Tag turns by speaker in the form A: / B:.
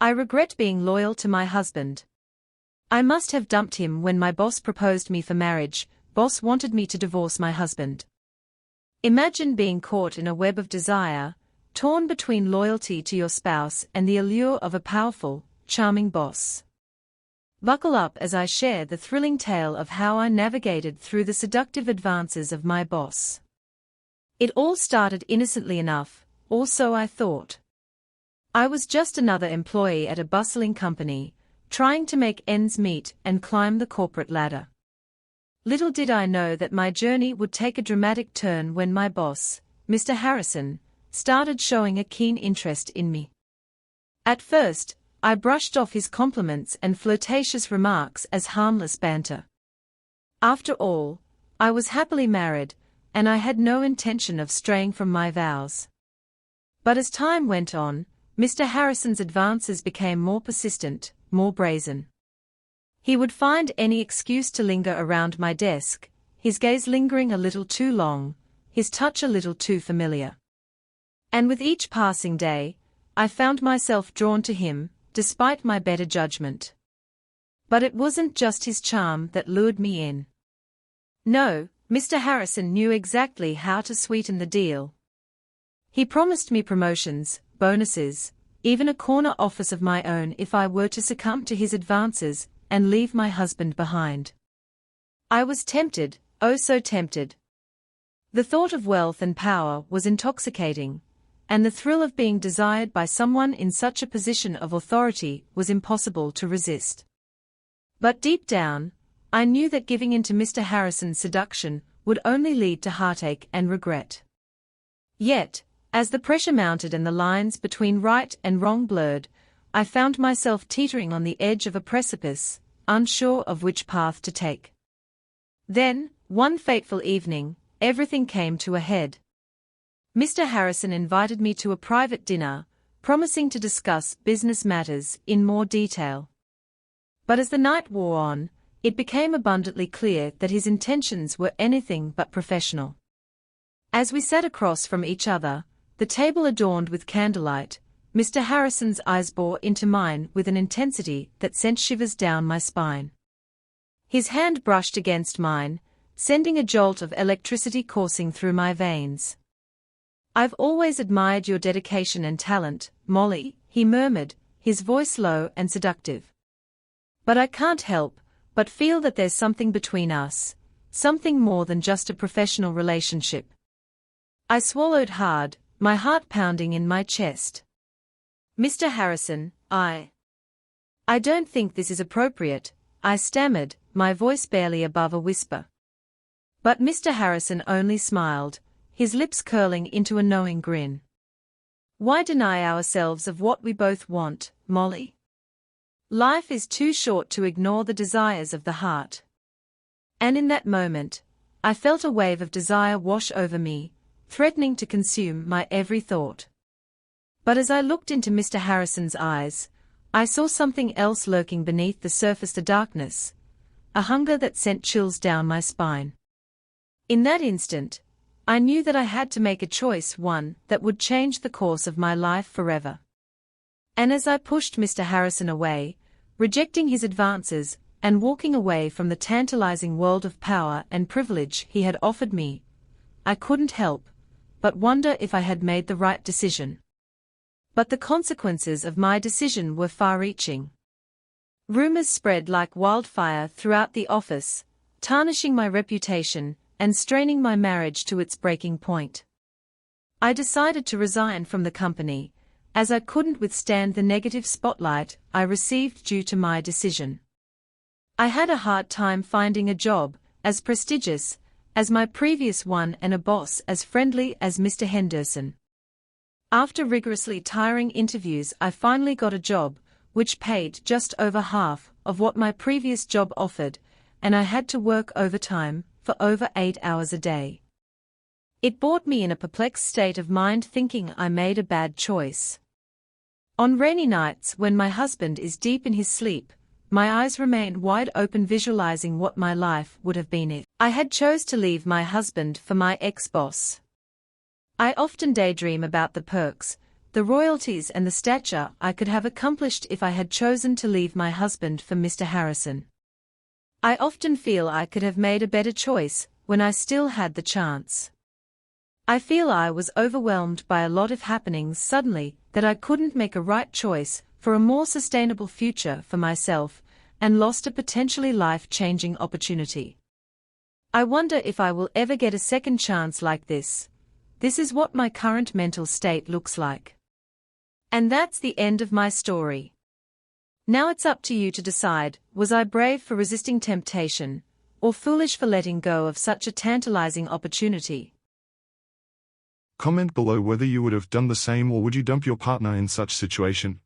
A: I regret being loyal to my husband. I must have dumped him when my boss proposed me for marriage. Boss wanted me to divorce my husband. Imagine being caught in a web of desire, torn between loyalty to your spouse and the allure of a powerful, charming boss. Buckle up as I share the thrilling tale of how I navigated through the seductive advances of my boss. It all started innocently enough, or so I thought. I was just another employee at a bustling company, trying to make ends meet and climb the corporate ladder. Little did I know that my journey would take a dramatic turn when my boss, Mr. Harrison, started showing a keen interest in me. At first, I brushed off his compliments and flirtatious remarks as harmless banter. After all, I was happily married, and I had no intention of straying from my vows. But as time went on, Mr. Harrison's advances became more persistent, more brazen. He would find any excuse to linger around my desk, his gaze lingering a little too long, his touch a little too familiar. And with each passing day, I found myself drawn to him, despite my better judgment. But it wasn't just his charm that lured me in. No, Mr. Harrison knew exactly how to sweeten the deal. He promised me promotions, bonuses, even a corner office of my own if I were to succumb to his advances and leave my husband behind. I was tempted, oh so tempted. The thought of wealth and power was intoxicating, and the thrill of being desired by someone in such a position of authority was impossible to resist. But deep down, I knew that giving in to Mr. Harrison's seduction would only lead to heartache and regret. Yet, as the pressure mounted and the lines between right and wrong blurred, I found myself teetering on the edge of a precipice, unsure of which path to take. Then, one fateful evening, everything came to a head. Mr. Harrison invited me to a private dinner, promising to discuss business matters in more detail. But as the night wore on, it became abundantly clear that his intentions were anything but professional. As we sat across from each other, the table adorned with candlelight, Mr. Harrison's eyes bore into mine with an intensity that sent shivers down my spine. His hand brushed against mine, sending a jolt of electricity coursing through my veins. "I've always admired your dedication and talent, Molly," he murmured, his voice low and seductive. "But I can't help but feel that there's something between us, something more than just a professional relationship." I swallowed hard, my heart pounding in my chest. "Mr. Harrison, I don't think this is appropriate," I stammered, my voice barely above a whisper. But Mr. Harrison only smiled, his lips curling into a knowing grin. "Why deny ourselves of what we both want, Molly? Life is too short to ignore the desires of the heart." And in that moment, I felt a wave of desire wash over me, threatening to consume my every thought. But as I looked into Mr. Harrison's eyes, I saw something else lurking beneath the surface, the darkness, a hunger that sent chills down my spine. In that instant, I knew that I had to make a choice, one that would change the course of my life forever. And as I pushed Mr. Harrison away, rejecting his advances, and walking away from the tantalizing world of power and privilege he had offered me, I couldn't help but wonder if I had made the right decision. But the consequences of my decision were far-reaching. Rumors spread like wildfire throughout the office, tarnishing my reputation and straining my marriage to its breaking point. I decided to resign from the company, as I couldn't withstand the negative spotlight I received due to my decision. I had a hard time finding a job as prestigious as my previous one and a boss as friendly as Mr. Henderson. After rigorously tiring interviews, I finally got a job, which paid just over half of what my previous job offered, and I had to work overtime for over 8 hours a day. It brought me in a perplexed state of mind, thinking I made a bad choice. On rainy nights when my husband is deep in his sleep, my eyes remain wide open, visualizing what my life would have been if I had chose to leave my husband for my ex-boss. I often daydream about the perks, the royalties and the stature I could have accomplished if I had chosen to leave my husband for Mr. Harrison. I often feel I could have made a better choice when I still had the chance. I feel I was overwhelmed by a lot of happenings suddenly, that I couldn't make a right choice for a more sustainable future for myself, and lost a potentially life-changing opportunity. I wonder if I will ever get a second chance like this. This is what my current mental state looks like. And that's the end of my story. Now it's up to you to decide, was I brave for resisting temptation, or foolish for letting go of such a tantalizing opportunity?
B: Comment below whether you would have done the same or would you dump your partner in such situation.